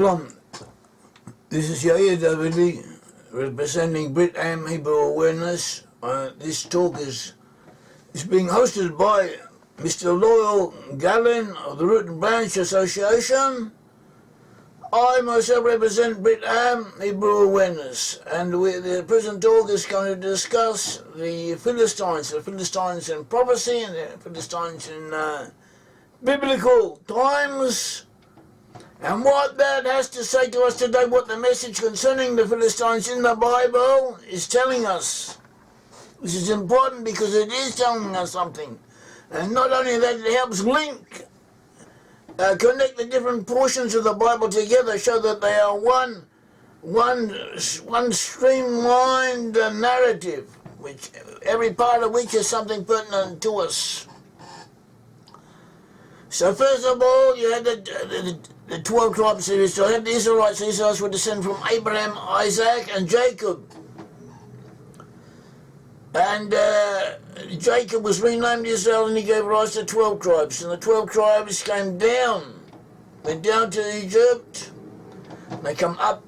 Shalom, this is Yair Davidiy, representing Brit-Am Hebrew Awareness. This talk is being hosted by Mr. Loyal Gallen of the Root and Branch Association. I myself represent Brit-Am Hebrew Awareness, and the present talk is going to discuss the Philistines in prophecy, and the Philistines in biblical times, and what that has to say to us today, what the message concerning the Philistines in the Bible is telling us. This is important because it is telling us something. And not only that, it helps connect the different portions of the Bible together so that they are one streamlined narrative, which every part of which is something pertinent to us. So first of all, you had the 12 tribes of Israel. You had the Israelites. The Israelites were descended from Abraham, Isaac, and Jacob. And Jacob was renamed Israel, and he gave rise to 12 tribes. And the 12 tribes went down to Egypt. They came up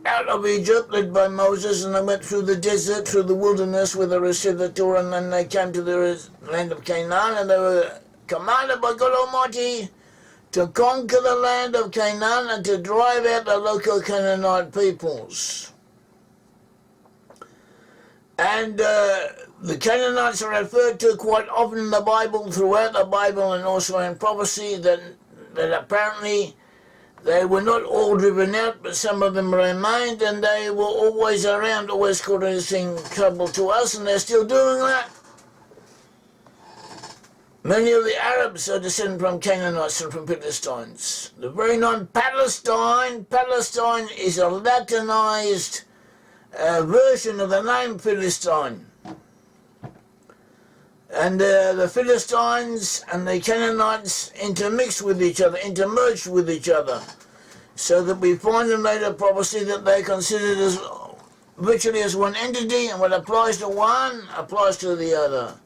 out of Egypt, led by Moses, and they went through the desert, through the wilderness, where they received the Torah, and then they came to the land of Canaan, and they were commanded by God Almighty to conquer the land of Canaan and to drive out the local Canaanite peoples. And the Canaanites are referred to quite often in the Bible, throughout the Bible, and also in prophecy, that apparently they were not all driven out, but some of them remained, and they were always around, always causing trouble to us, and they're still doing that. Many of the Arabs are descended from Canaanites and from Philistines. The very name Palestine is a Latinized version of the name Philistine. And the Philistines and the Canaanites intermerged with each other, so that we find in later prophecy that they're considered as virtually as one entity, and what applies to one applies to the other.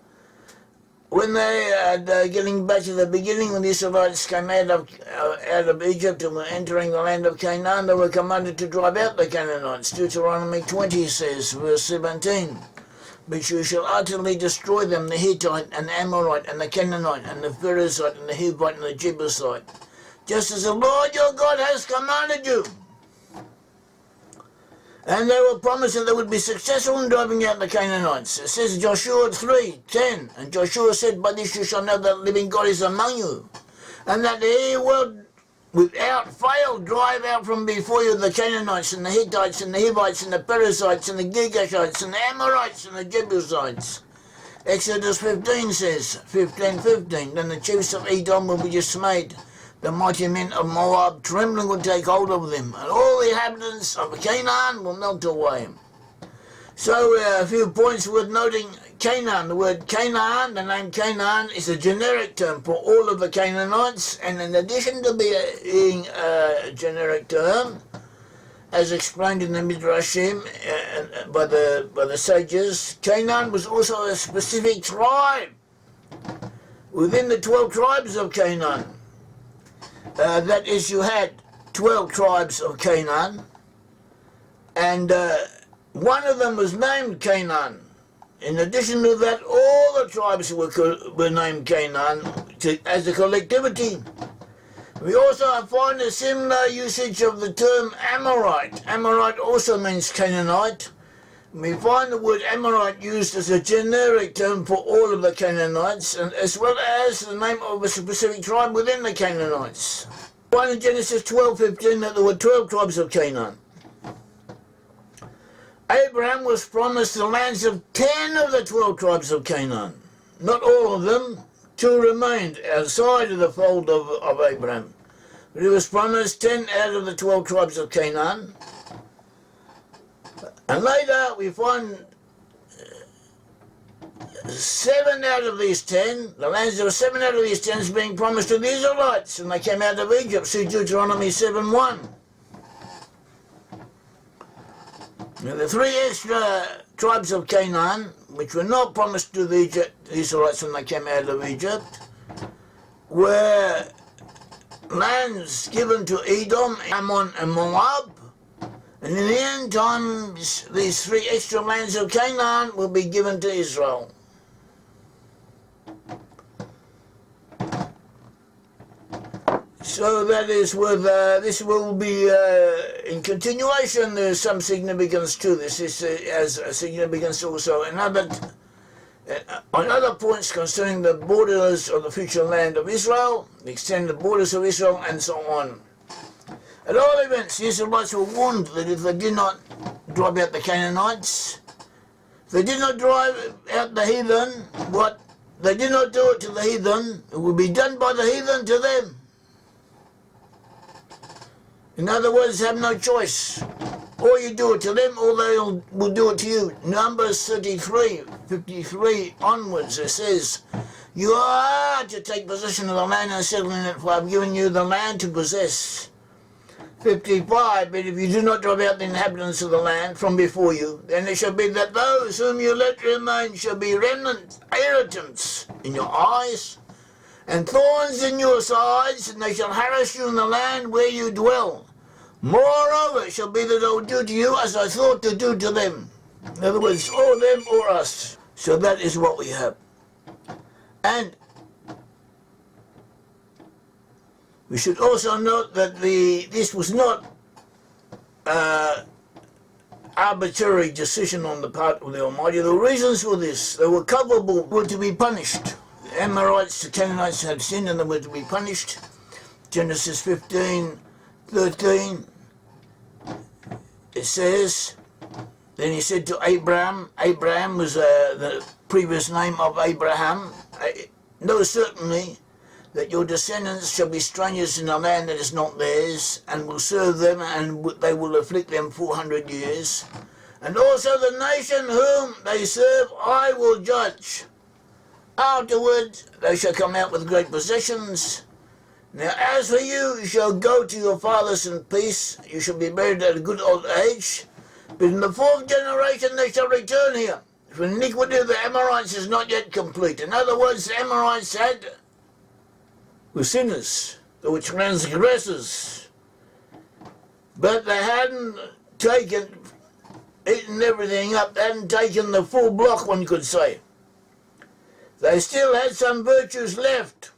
When getting back to the beginning, when the Israelites came out of Egypt and were entering the land of Canaan, they were commanded to drive out the Canaanites. Deuteronomy 20 says, verse 17, "But you shall utterly destroy them, the Hittite and the Amorite and the Canaanite and the Perizzite and the Hivite and the Jebusite, just as the Lord your God has commanded you." And they were promised that they would be successful in driving out the Canaanites. It says in Joshua 3:10, "And Joshua said, by this you shall know that the living God is among you, and that he will without fail drive out from before you the Canaanites and the Hittites and the Hivites and the Perizzites and the Girgashites and the Amorites and the Jebusites." Exodus 15 says, 15:15, "Then the chiefs of Edom will be dismayed. The mighty men of Moab, trembling, will take hold of them, and all the inhabitants of Canaan will melt away." So a few points worth noting. Canaan, the word Canaan, the name Canaan, is a generic term for all of the Canaanites, and in addition to being a generic term, as explained in the Midrashim by the sages, Canaan was also a specific tribe within the 12 tribes of Canaan. That is, you had 12 tribes of Canaan, and one of them was named Canaan. In addition to that, all the tribes were named Canaan as a collectivity. We also find a similar usage of the term Amorite. Amorite also means Canaanite. We find the word Amorite used as a generic term for all of the Canaanites, and as well as the name of a specific tribe within the Canaanites. We find in Genesis 12:15 that there were 12 tribes of Canaan. Abraham was promised the lands of 10 of the 12 tribes of Canaan. Not all of them. 2 remained outside of the fold of Abraham. But he was promised 10 out of the 12 tribes of Canaan. And later we find 7 out of these 10, the lands of 7 out of these 10 is being promised to the Israelites, and they came out of Egypt. See Deuteronomy 7:1. Now the 3 extra tribes of Canaan, which were not promised to the Israelites when they came out of Egypt, were lands given to Edom, Ammon and Moab. And in the end times, these 3 extra lands of Canaan will be given to Israel. So that is with, this will be in continuation. There's some significance to this. This has a significance also on other points concerning the borders of the future land of Israel, the extended borders of Israel, and so on. At all events, the Israelites were warned that if they did not drive out the Canaanites, if they did not drive out the heathen, what they did not do it to the heathen, it would be done by the heathen to them. In other words, have no choice. Or you do it to them, or they will do it to you. Numbers 33, 53 onwards, it says, you are to take possession of the land and settle in it, for I have given you the land to possess. 55, but if you do not drive out the inhabitants of the land from before you, then it shall be that those whom you let remain shall be remnant irritants in your eyes, and thorns in your sides, and they shall harass you in the land where you dwell. Moreover, it shall be that I will do to you as I thought to do to them. In other words, or them or us. So that is what we have. And we should also note that this was not arbitrary decision on the part of the Almighty. The reasons for this, they were culpable, were to be punished. The Amorites, the Canaanites had sinned and they were to be punished. Genesis 15:13, it says, then he said to Abraham, Abraham was the previous name of Abraham, know certainly that your descendants shall be strangers in a land that is not theirs, and will serve them, and they will afflict them 400 years. And also the nation whom they serve I will judge. Afterwards they shall come out with great possessions. Now as for you, you shall go to your fathers in peace, you shall be buried at a good old age, but in the 4th generation they shall return here. For iniquity of the Amorites is not yet complete. In other words, the Amorites were sinners, they were transgressors, but they hadn't eaten everything up, they hadn't taken the full block, one could say. They still had some virtues left,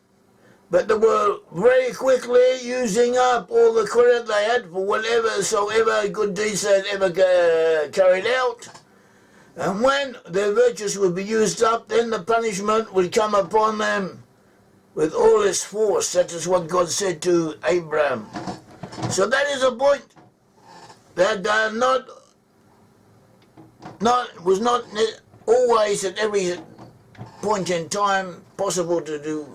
but they were very quickly using up all the credit they had for whatever good deeds they had ever carried out. And when their virtues would be used up, then the punishment would come upon them with all its force. That is what God said to Abraham. So that is a point that was not always at every point in time possible to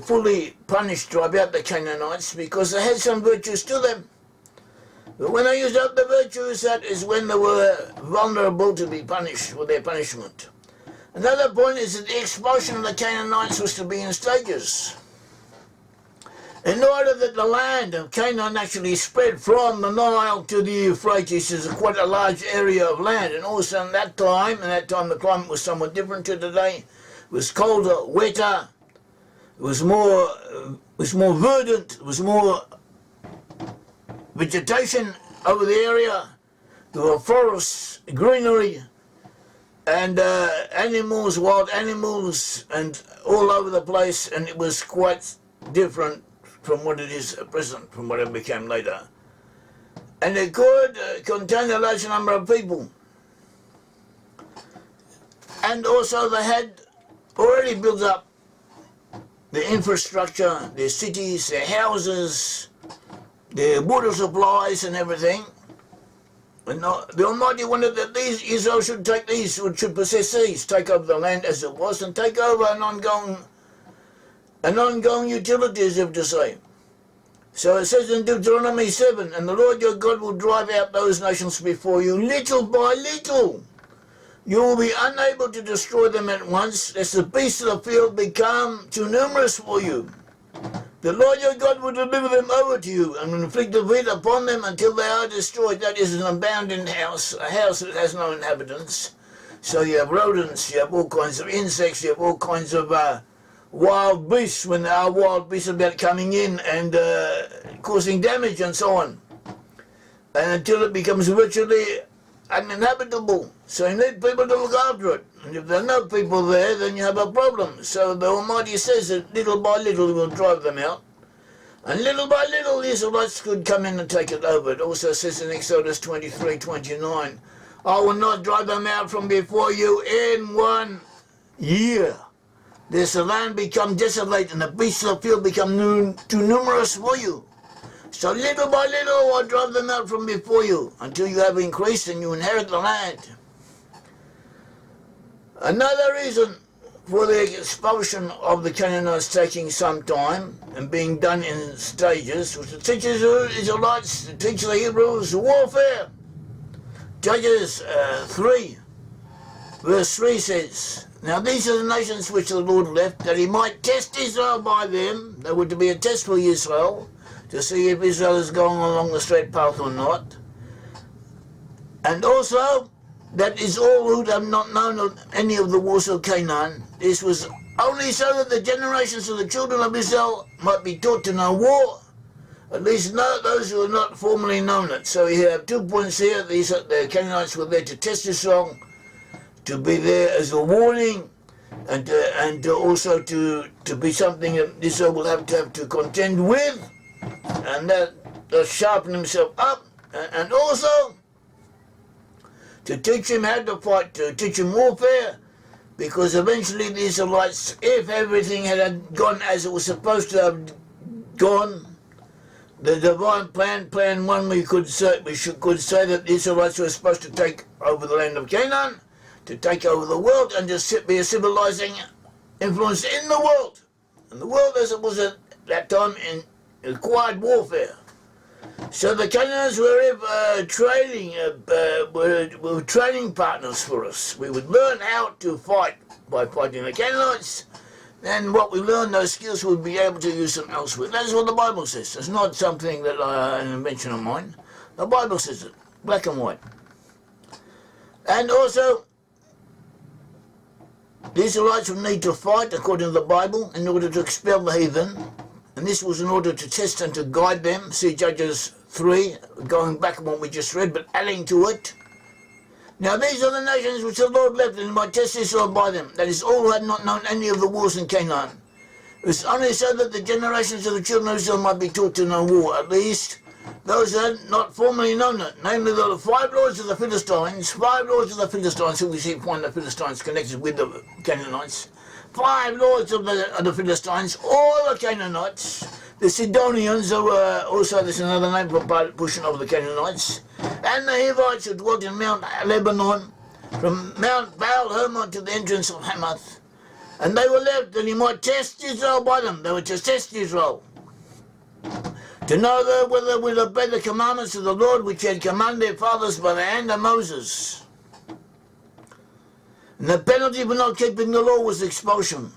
fully punish, drive out the Canaanites, because they had some virtues to them. But when they used up the virtues, that is when they were vulnerable to be punished for their punishment. Another point is that the expulsion of the Canaanites was to be in stages. In order that the land of Canaan actually spread from the Nile to the Euphrates, is quite a large area of land, and also in that time the climate was somewhat different to today. It was colder, wetter, it was more verdant, it was more vegetation over the area, there were forests, greenery, and animals, wild animals, and all over the place, and it was quite different from what it is at present, from what it became later. And it could contain a large number of people. And also they had already built up the infrastructure, their cities, their houses, their water supplies and everything. And the Almighty wanted that Israel should take these, should possess these, take over the land as it was, and take over an ongoing utility, as if to say. So it says in Deuteronomy 7, and the Lord your God will drive out those nations before you, little by little. You will be unable to destroy them at once, lest the beasts of the field become too numerous for you. The Lord your God will deliver them over to you, and will inflict defeat upon them until they are destroyed. That is an abandoned house, a house that has no inhabitants. So you have rodents, you have all kinds of insects, you have all kinds of wild beasts when there are wild beasts about coming in and causing damage and so on. And until it becomes virtually uninhabitable. So you need people to look after it. And if there are no people there, then you have a problem. So the Almighty says that little by little He will drive them out. And little by little the Israelites could come in and take it over. It also says in Exodus 23:29, I will not drive them out from before you in 1 year. Lest the land become desolate and the beasts of the field become too numerous for you. So little by little I drive them out from before you until you have increased and you inherit the land. Another reason for the expulsion of the Canaanites taking some time and being done in stages was to teach the Israelites, to teach the Hebrews warfare. Judges 3, verse 3 says, Now these are the nations which the Lord left, that He might test Israel by them. They were to be a test for Israel, to see if Israel is going along the straight path or not. And also, that is all who have not known of any of the wars of Canaan. This was only so that the generations of the children of Israel might be taught to know war, at least know those who have not formerly known it. So we have 2 points here. The Canaanites were there to test Israel, to be there as a warning, and also to be something that Israel will have to contend with, and that sharpen himself up, and also to teach him how to fight, to teach him warfare, because eventually the Israelites, if everything had gone as it was supposed to have gone, the divine plan one, we could say that the Israelites were supposed to take over the land of Canaan, to take over the world, and just be a civilizing influence in the world. And the world, as it was at that time, required warfare. So the Canaanites were training partners for us. We would learn how to fight by fighting the Canaanites. Then what we learn, those skills, we'll be able to use them elsewhere. That's what the Bible says. It's not something that an invention of mine. The Bible says it, black and white. And also, the Israelites would need to fight, according to the Bible, in order to expel the heathen. And this was in order to test and to guide them. See Judges 3, going back on what we just read, but adding to it. Now these are the nations which the Lord left, and He might test Israel by them. That is, all who had not known any of the wars in Canaan. It was only so that the generations of the children of Israel might be taught to know war, at least those who had not formerly known it. Namely, the 5 lords of the Philistines, 5 lords of the Philistines, who we see find the Philistines connected with the Canaanites. 5 lords of the Philistines, all the Canaanites, the Sidonians, who were also, there's another name for a portion of the Canaanites, and the Hivites who dwelt in Mount Lebanon, from Mount Baal Hermon to the entrance of Hamath. And they were left, and He might test Israel by them. They were to test Israel, to know whether they would obey the commandments of the Lord, which He had commanded their fathers by the hand of Moses. And the penalty for not keeping the law was expulsion.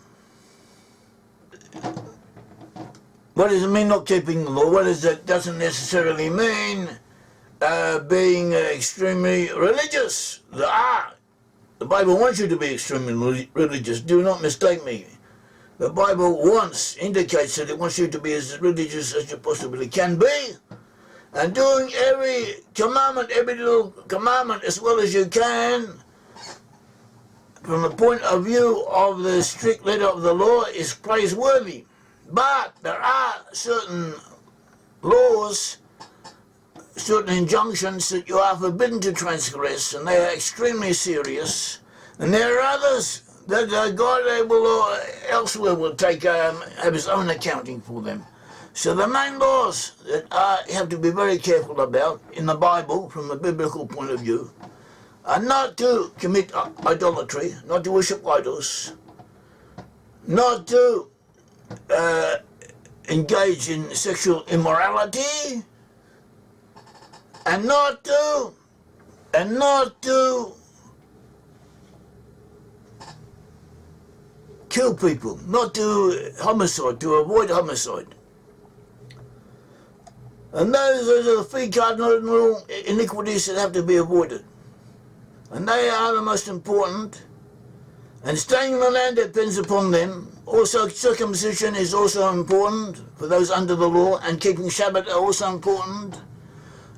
What does it mean, not keeping the law? What is it? Doesn't necessarily mean being extremely religious. The Bible wants you to be extremely religious. Do not mistake me. The Bible indicates that it wants you to be as religious as you possibly can be, and doing every little commandment as well as you can, from the point of view of the strict letter of the law, is praiseworthy. But there are certain laws, certain injunctions that you are forbidden to transgress, and they are extremely serious. And there are others that God will elsewhere will have His own accounting for them. So the main laws that you have to be very careful about in the Bible, from a biblical point of view, are not to commit idolatry, not to worship idols, not to engage in sexual immorality, and not to kill people, not to homicide, to avoid homicide. And those are the 3 cardinal iniquities that have to be avoided. And they are the most important. And staying in the land depends upon them. Also, circumcision is also important for those under the law, and keeping Shabbat are also important.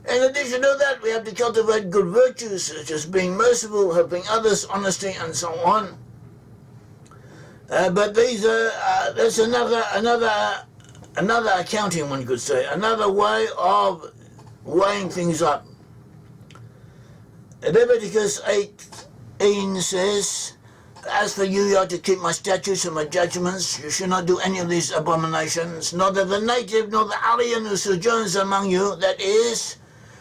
In addition to that, we have to cultivate good virtues, such as being merciful, helping others, honesty, and so on. But these are that's another accounting, one could say, another way of weighing things up. Leviticus 18 says, "As for you, you are to keep my statutes and my judgments. You shall not do any of these abominations. Neither the native nor the alien who sojourns among you," that is,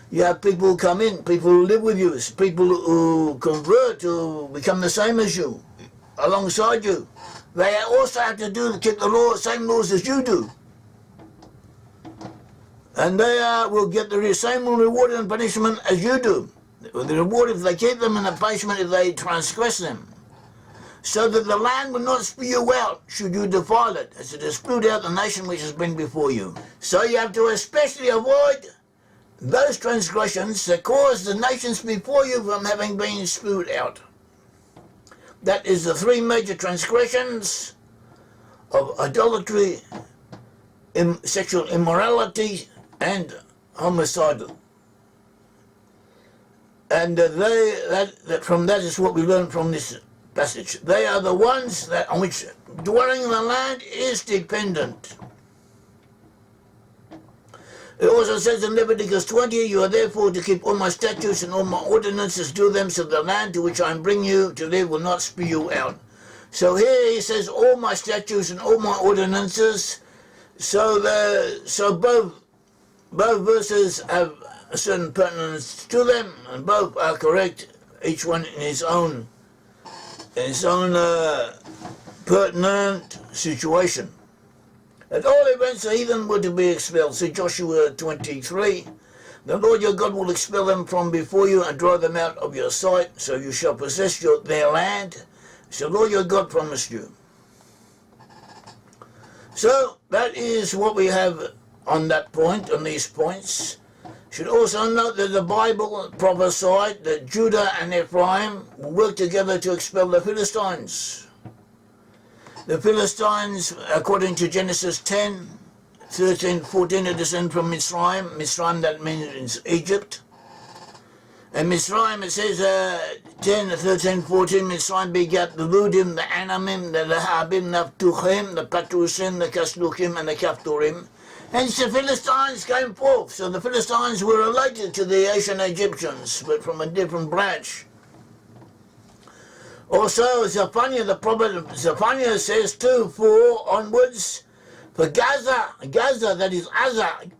you have people who come in, people who live with you, people who convert, who become the same as you, alongside you. They also have to keep the law, same laws as you do. And they will get the same reward and punishment as you do. The reward if they keep them, and the punishment if they transgress them. So that the land will not spew you out should you defile it, as it has spewed out the nation which has been before you. So you have to especially avoid those transgressions that cause the nations before you from having been spewed out. That is the three major transgressions of idolatry, sexual immorality, and homicidal. And from that is what we learn from this passage. They are the ones on which dwelling in the land is dependent. It also says in Leviticus 20, "You are therefore to keep all my statutes and all my ordinances, do them, so the land to which I bring you to live will not spew you out." So here he says, all my statutes and all my ordinances. So both verses have a certain pertinence to them, and both are correct, each one in his own pertinent situation. At all events, the heathen were to be expelled. See Joshua 23. "The Lord your God will expel them from before you and drive them out of your sight, so you shall possess their land. So the Lord your God promised you." So that is what we have on that point, on these points. Should also note that the Bible prophesied that Judah and Ephraim will work together to expel the Philistines. The Philistines, according to Genesis 10, 13, 14, are descended from Mitzrayim. Mitzrayim, that means Egypt. And Mitzrayim, it says 10, 13, 14, Mitzrayim begat the Ludim, the Anamim, the Lahabim, the Naptuchim, the Patrusim, the Kasluchim, and the Kafturim. Hence the Philistines came forth. So the Philistines were related to the ancient Egyptians, but from a different branch. Also, Zephaniah, the prophet Zephaniah says 2:4 onwards, "For Gaza, that is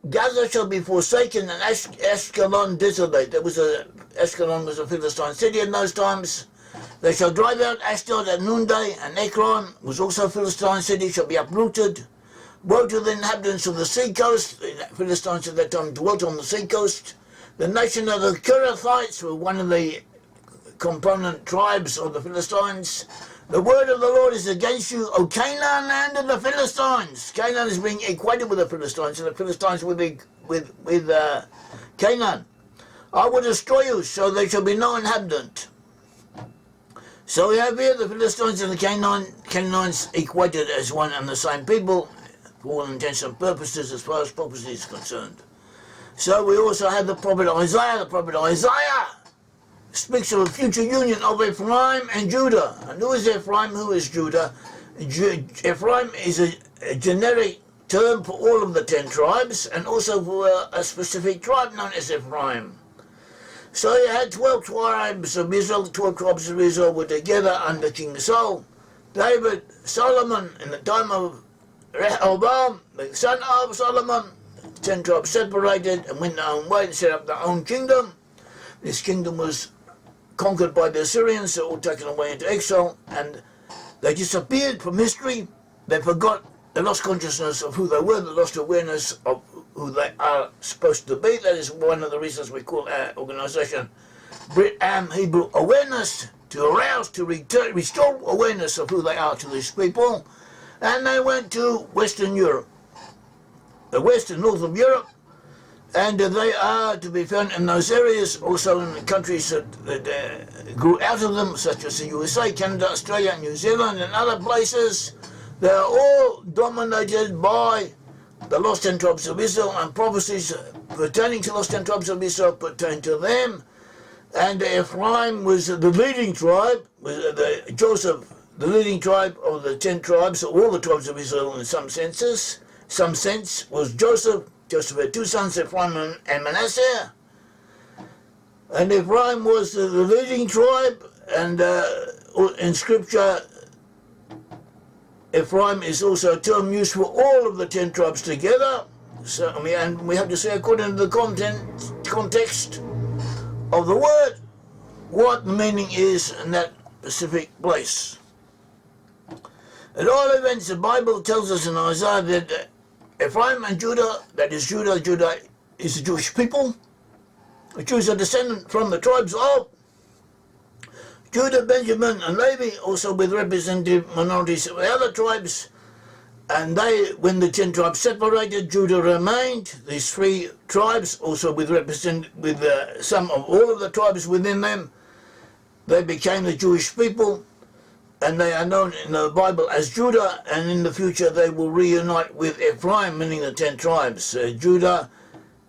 Gaza shall be forsaken and Ashkelon desolate." Ashkelon was a Philistine city in those times. "They shall drive out Ashdod at noonday, and Ekron was also a Philistine city, shall be uprooted. Woe to the inhabitants of the sea coast." The Philistines at that time dwelt on the sea coast. "The nation of the Kerethites were one of the component tribes of the Philistines. The word of the Lord is against you, O Canaan, land of the Philistines." Canaan is being equated with the Philistines, and the Philistines with Canaan. "I will destroy you, so there shall be no inhabitant." So we have here the Philistines and the Canaanites equated as one and the same people, for all intents and purposes, as far as prophecy is concerned. So we also have the prophet Isaiah. The prophet Isaiah speaks of a future union of Ephraim and Judah. And who is Ephraim? Who is Judah? Ephraim is a generic term for all of the 10 tribes, and also for a specific tribe known as Ephraim. So you had 12 tribes of Israel. The 12 tribes of Israel were together under King Saul. David, Solomon, in the time of Rehoboam, the son of Solomon, 10 tribes separated and went their own way and set up their own kingdom. This kingdom was conquered by the Assyrians, so all taken away into exile, and they disappeared from history. They forgot, they lost consciousness of who they were, they lost awareness of who they are supposed to be. That is one of the reasons we call our organisation Brit-Am, Hebrew awareness, to arouse, to restore awareness of who they are to these people. And they went to Western Europe, the west and north of Europe, And they are to be found in those areas, also in the countries that grew out of them, such as the USA, Canada, Australia, New Zealand, and other places. They are all dominated by the lost 10 tribes of Israel, and prophecies pertaining to the lost 10 tribes of Israel pertain to them. And Ephraim was the leading tribe, Joseph, the leading tribe of the 10 tribes, all the tribes of Israel in some sense was Joseph. Joseph had two sons, Ephraim and Manasseh. And Ephraim was the leading tribe, and in Scripture, Ephraim is also a term used for all of the 10 tribes together. So, and we have to say, according to the context of the word, what the meaning is in that specific place. At all events, the Bible tells us in Isaiah that Ephraim and Judah, that is Judah is the Jewish people. The Jews are descended from the tribes of Judah, Benjamin, and Levi, also with representative minorities of the other tribes. And they, when the 10 tribes separated, Judah remained. These 3 tribes, also with some of all of the tribes within them, they became the Jewish people. And they are known in the Bible as Judah, and in the future they will reunite with Ephraim, meaning the 10 tribes, Judah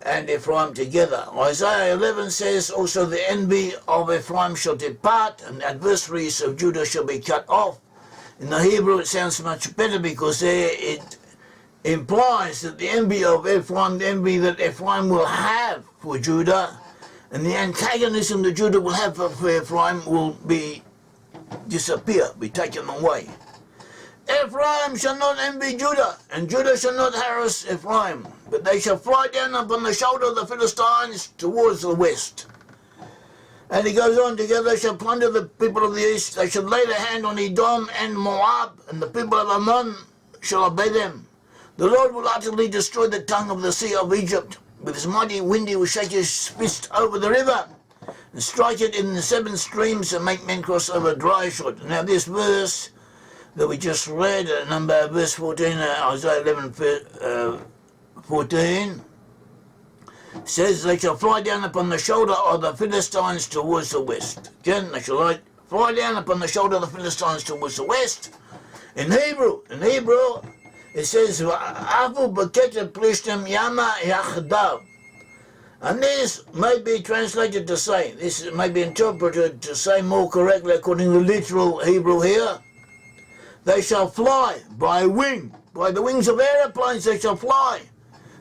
and Ephraim together. Isaiah 11 says, also the envy of Ephraim shall depart, and adversaries of Judah shall be cut off. In the Hebrew it sounds much better, because there it implies that the envy of Ephraim, the envy that Ephraim will have for Judah, and the antagonism that Judah will have for Ephraim will disappear, be taken away. Ephraim shall not envy Judah, and Judah shall not harass Ephraim, but they shall fly down upon the shoulder of the Philistines towards the west. And he goes on, together they shall plunder the people of the east, they shall lay their hand on Edom and Moab, and the people of Ammon shall obey them. The Lord will utterly destroy the tongue of the sea of Egypt. With his mighty wind he will shake his fist over the river, and strike it in the 7 streams, and make men cross over dry shod. Now this verse that we just read, verse 14, Isaiah 11, 14, says, they shall fly down upon the shoulder of the Philistines towards the west. Again, they shall fly down upon the shoulder of the Philistines towards the west. In Hebrew, it says, Avu b'ketet plishtim yama yachdav. And this may be translated to say, this may be interpreted to say more correctly according to the literal Hebrew here, they shall fly by wing, by the wings of aeroplanes they shall fly.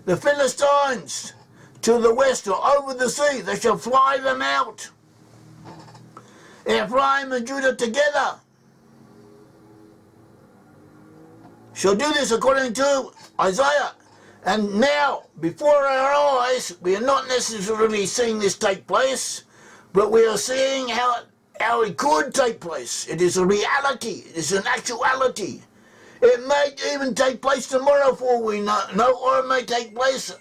The Philistines to the west or over the sea, they shall fly them out. Ephraim and Judah together shall do this according to Isaiah. And now, before our eyes, we are not necessarily seeing this take place, but we are seeing how it could take place. It is a reality. It is an actuality. It may even take place tomorrow, for we know, or it may take place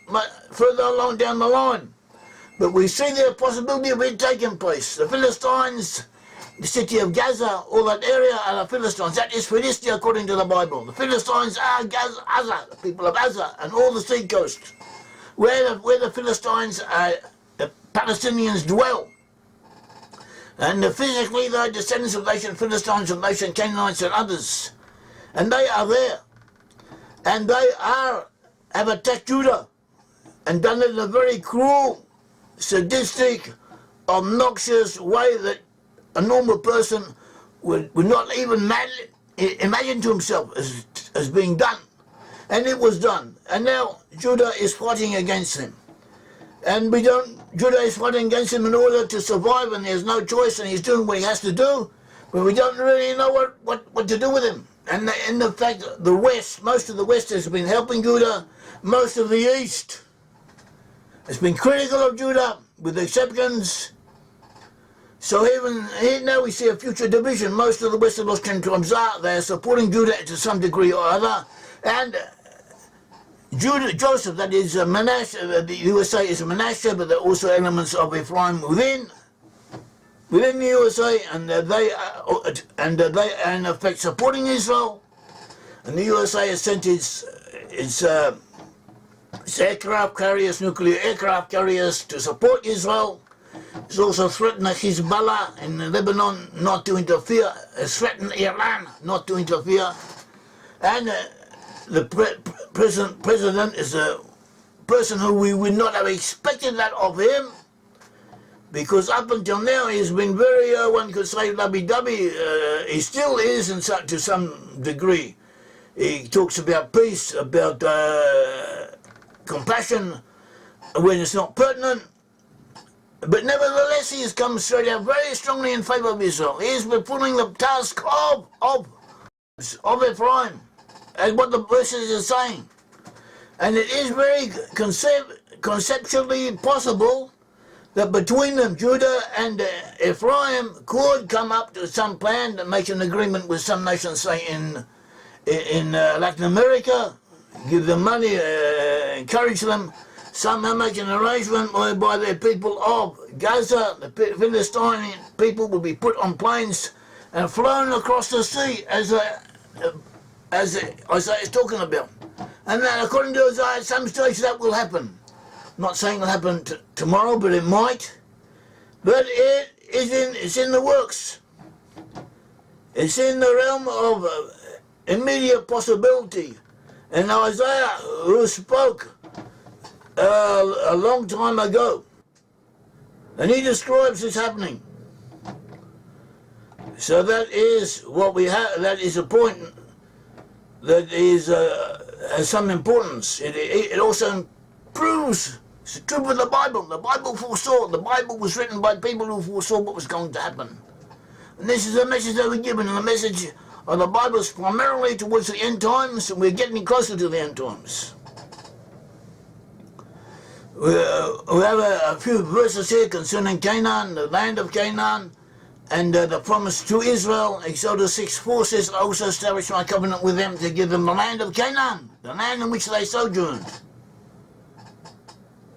further along down the line. But we see the possibility of it taking place. The Philistines, the city of Gaza, all that area are the Philistines. That is Philistia according to the Bible. The Philistines are Gaza, the people of Gaza, and all the sea coast, where the Philistines, the Palestinians dwell. And physically they are descendants of nation Philistines and nation Canaanites and others. And they are there. And they have attacked Judah and done it in a very cruel, sadistic, obnoxious way that a normal person would not even imagine to himself as being done. And it was done. And now Judah is fighting against him. And Judah is fighting against him in order to survive, and there's no choice, and he's doing what he has to do, but we don't really know what to do with him. And in the fact, the West, most of the West has been helping Judah, most of the East has been critical of Judah, with exceptions. So even here now we see a future division. Most of the West of those 10 tribes they are supporting Judah to some degree or other, and Joseph, that is Manasseh, the USA is Manasseh, but there are also elements of Ephraim within the USA, and they are in effect supporting Israel. And the USA has sent its It's aircraft carriers, nuclear aircraft carriers to support Israel. It's also threatened Hezbollah in Lebanon not to interfere. It's threatened Iran not to interfere. And the president is a person who we would not have expected that of him, because up until now he's been very, one could say, lovey-dovey. He still is to some degree. He talks about peace, about compassion when it's not pertinent. But nevertheless, he has come straight out very strongly in favour of Israel. He is fulfilling the task of Ephraim, and what the verses are saying. And it is very conceptually possible that between them, Judah and Ephraim could come up to some plan to make an agreement with some nations, say in Latin America, give them money, encourage them, somehow make an arrangement whereby the people of Gaza, the Philistine people, will be put on planes and flown across the sea as Isaiah is talking about. And then according to Isaiah, at some stage that will happen. Not saying it'll happen tomorrow, but it might. But it's in the works. It's in the realm of immediate possibility. And Isaiah, who spoke a long time ago, and he describes this happening. So that is what we have. That is a point that is has some importance. It also proves it's true with the Bible. The Bible foresaw. The Bible was written by people who foresaw what was going to happen. And this is a message that we're given. And the message of the Bible is primarily towards the end times, and we're getting closer to the end times. We have a few verses here concerning Canaan, the land of Canaan, and the promise to Israel. Exodus 6:4 says, I also established my covenant with them to give them the land of Canaan, the land in which they sojourned.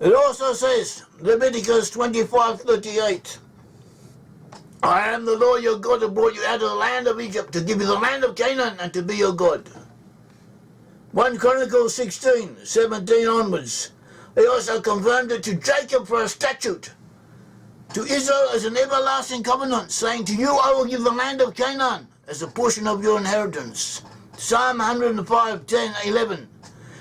It also says, Leviticus 25:38, I am the Lord your God who brought you out of the land of Egypt to give you the land of Canaan and to be your God. 1 Chronicles 16:17 onwards. He also confirmed it to Jacob for a statute, to Israel as an everlasting covenant, saying, to you I will give the land of Canaan as a portion of your inheritance. Psalm 105:10-11.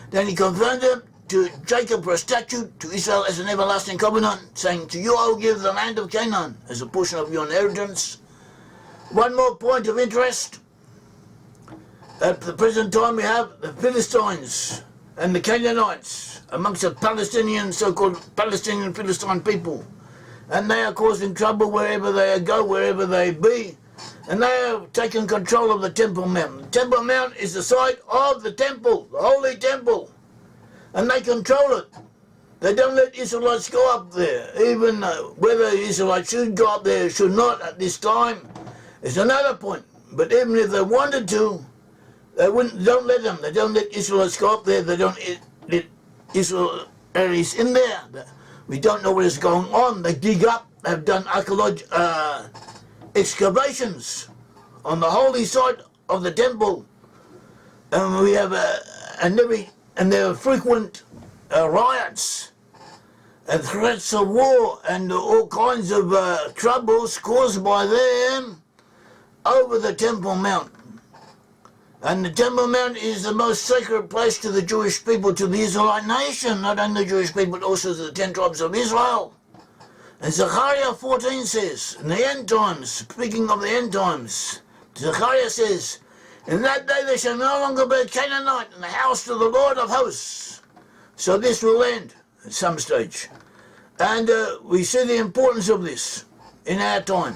Then he confirmed it to Jacob for a statute, to Israel as an everlasting covenant, saying, to you I will give the land of Canaan as a portion of your inheritance. One more point of interest. At the present time we have the Philistines and the Canaanites amongst the Palestinian, so-called Palestinian Philistine people. And they are causing trouble wherever they go, wherever they be. And they have taken control of the Temple Mount. The Temple Mount is the site of the temple, the Holy Temple. And they control it. They don't let Israelites go up there. Even whether Israelites should go up there or should not at this time is another point. But even if they wanted to, they don't let them. They don't let Israelites go up there. They don't let Israelis in there. We don't know what is going on. They dig up. They've done archaeological excavations on the holy site of the temple. And we have and there are frequent riots and threats of war and all kinds of troubles caused by them over the Temple Mount. And the Temple Mount is the most sacred place to the Jewish people, to the Israelite nation, not only the Jewish people, but also to the 10 tribes of Israel. And Zechariah 14 says, in the end times, speaking of the end times, Zechariah says, in that day there shall no longer be a Canaanite in the house of the Lord of hosts. So this will end at some stage. And we see the importance of this in our time.